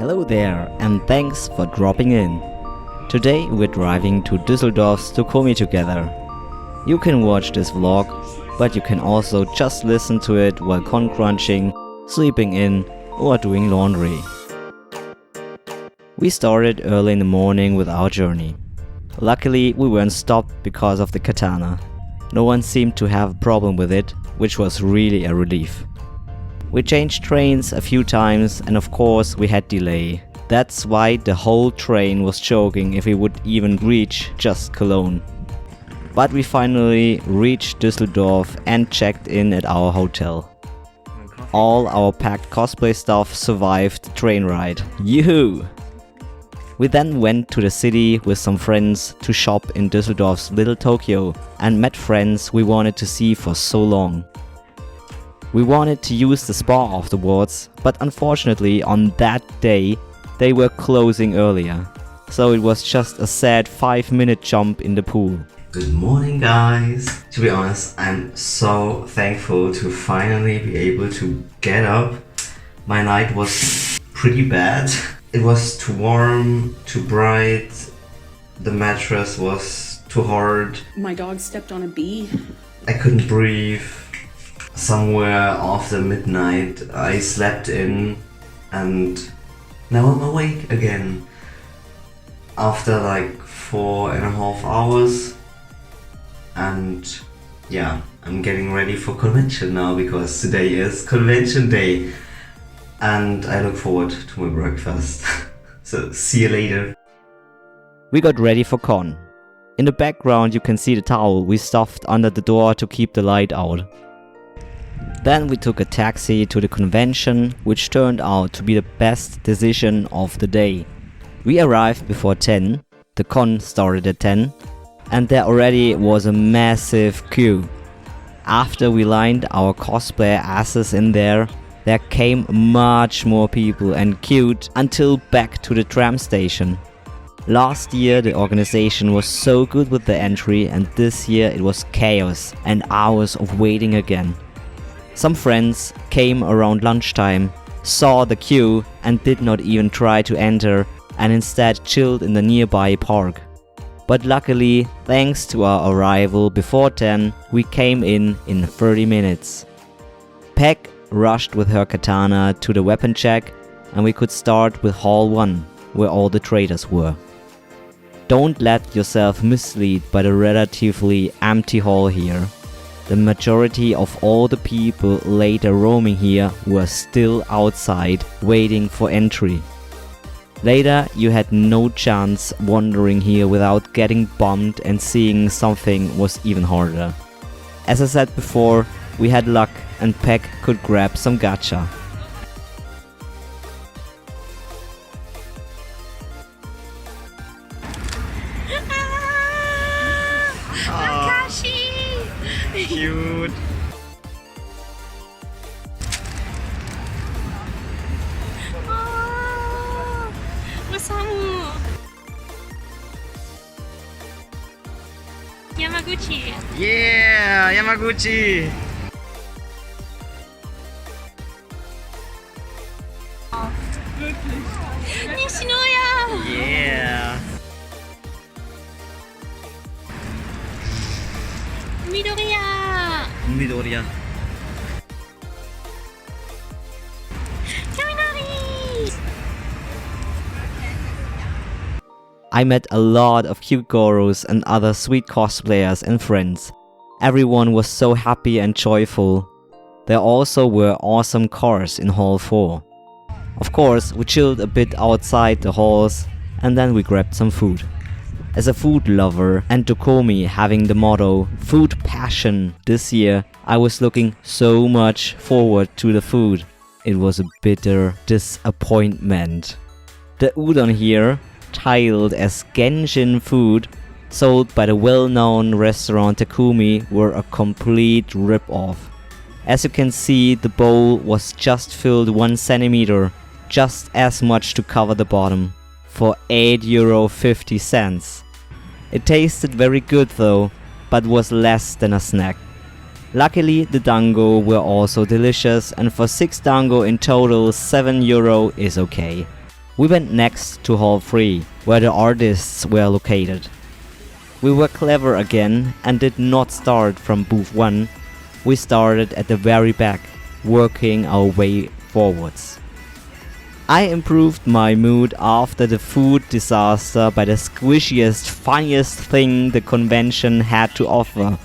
Hello there and thanks for dropping in. Today we're driving to Düsseldorf's Dokomi together. You can watch this vlog, but you can also just listen to it while con crunching, sleeping in or doing laundry. We started early in the morning with our journey. Luckily we weren't stopped because of the katana. No one seemed to have a problem with it, which was really a relief. We changed trains a few times and of course we had delay. That's why the whole train was choking if we would even reach just Cologne. But we finally reached Düsseldorf and checked in at our hotel. All our packed cosplay stuff survived the train ride. Yoo-hoo! We then went to the city with some friends to shop in Düsseldorf's Little Tokyo and met friends we wanted to see for so long. We wanted to use the spa afterwards, but unfortunately on that day they were closing earlier. So it was just a sad 5-minute jump in the pool. Good morning guys! To be honest, I'm so thankful to finally be able to get up. My night was pretty bad. It was too warm, too bright, the mattress was too hard. My dog stepped on a bee. I couldn't breathe. Somewhere after midnight I slept in and now I'm awake again. After like 4.5 hours. And yeah, I'm getting ready for convention now because today is convention day. And I look forward to my breakfast. So see you later. We got ready for con. In the background you can see the towel we stuffed under the door to keep the light out. Then we took a taxi to the convention, which turned out to be the best decision of the day. We arrived before 10, the con started at 10, and there already was a massive queue. After we lined our cosplay asses in there came much more people and queued until back to the tram station. Last year the organization was so good with the entry and this year it was chaos and hours of waiting again. Some friends came around lunchtime, saw the queue and did not even try to enter and instead chilled in the nearby park. But luckily, thanks to our arrival before 10, we came in 30 minutes. Peg rushed with her katana to the weapon check and we could start with Hall 1, where all the traders were. Don't let yourself mislead by the relatively empty hall here. The majority of all the people later roaming here were still outside waiting for entry. Later you had no chance wandering here without getting bumped and seeing something was even harder. As I said before, we had luck and Peg could grab some gacha. Cute. Oh, Osamu. Yamaguchi. Yeah, Yamaguchi. Nishinoya. Yeah. Midoriya. Midoriya. Kaminari. I met a lot of cute Goros and other sweet cosplayers and friends. Everyone was so happy and joyful. There also were awesome cars in Hall 4. Of course, we chilled a bit outside the halls and then we grabbed some food. As a food lover and Dokomi having the motto Food Passion this year, I was looking so much forward to the food. It was a bitter disappointment. The udon here, titled as Genshin food, sold by the well-known restaurant Takumi, were a complete rip-off. As you can see, the bowl was just filled 1 centimeter, just as much to cover the bottom, for €8.50. It tasted very good though, but was less than a snack. Luckily the dango were also delicious and for 6 dango in total €7 is okay. We went next to Hall 3, where the artists were located. We were clever again and did not start from booth 1. We started at the very back, working our way forwards. I improved my mood after the food disaster by the squishiest, funniest thing the convention had to offer.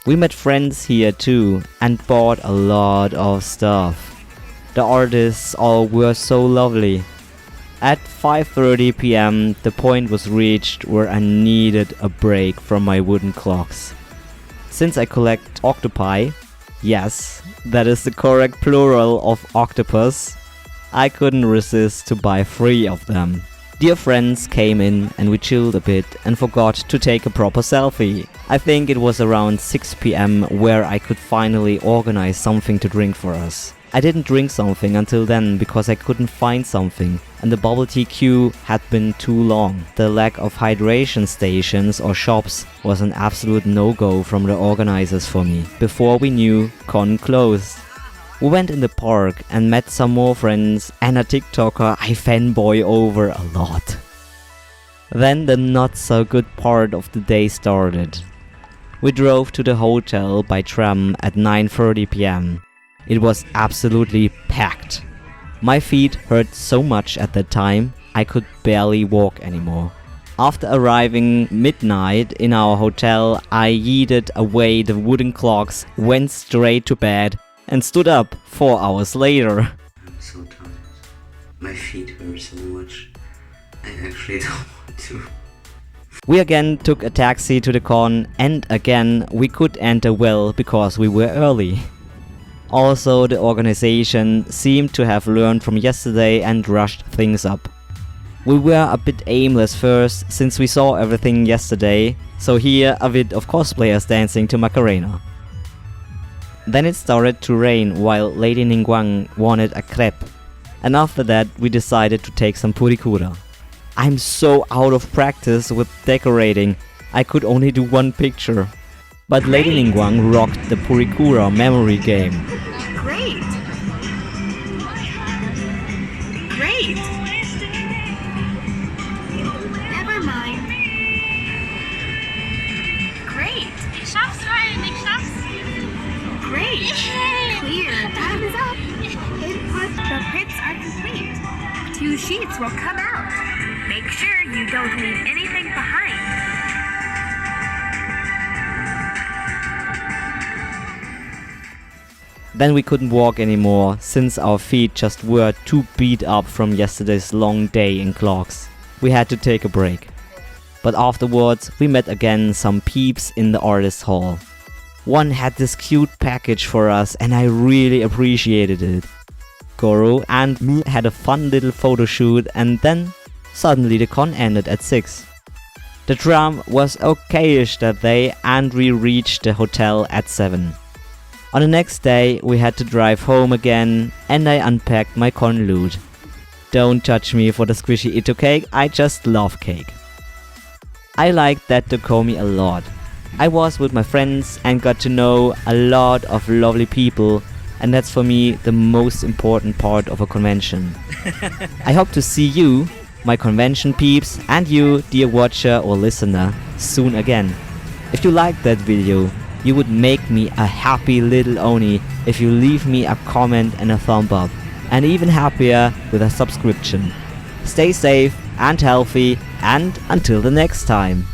We met friends here too and bought a lot of stuff. The artists all were so lovely. At 5:30 PM the point was reached where I needed a break from my wooden clocks. Since I collect octopi, yes, that is the correct plural of octopus, I couldn't resist to buy 3 of them. Dear friends came in and we chilled a bit and forgot to take a proper selfie. I think it was around 6 PM where I could finally organize something to drink for us. I didn't drink something until then because I couldn't find something and the bubble tea queue had been too long. The lack of hydration stations or shops was an absolute no-go from the organizers for me. Before we knew, con closed. We went in the park and met some more friends and a TikToker I fanboy over a lot. Then the not so good part of the day started. We drove to the hotel by tram at 9:30 PM. It was absolutely packed. My feet hurt so much at that time, I could barely walk anymore. After arriving midnight in our hotel, I yeeted away the wooden clocks, went straight to bed, and stood up 4 hours later. I'm so tired. My feet hurt so much. I actually don't want to. We again took a taxi to the con, and again we could enter well because we were early. Also, the organization seemed to have learned from yesterday and rushed things up. We were a bit aimless first since we saw everything yesterday, so here a bit of cosplayers dancing to Macarena. Then it started to rain while Lady Ningguang wanted a crepe, and after that we decided to take some purikura. I'm so out of practice with decorating, I could only do 1 picture. But Lady Ningguang rocked the purikura memory game. Great! Great! Never mind. Great! Ich schaff's, Ryan, ich schaff's. Great! Clear. Time is up. Input. The prints are complete. 2 sheets will come out. Make sure you don't leave anything behind. Then we couldn't walk anymore, since our feet just were too beat up from yesterday's long day in clocks. We had to take a break. But afterwards, we met again some peeps in the artist hall. One had this cute package for us and I really appreciated it. Goro and me had a fun little photo shoot and then suddenly the con ended at 6. The tram was okayish that day and we reached the hotel at 7. On the next day we had to drive home again and I unpacked my con loot. Don't judge me for the squishy Itto cake, I just love cake. I liked that dokomi a lot. I was with my friends and got to know a lot of lovely people, and that's for me the most important part of a convention. I hope to see you, my convention peeps, and you, dear watcher or listener, soon again. If you liked that video, you would make me a happy little Oni if you leave me a comment and a thumb up, and even happier with a subscription. Stay safe and healthy, and until the next time.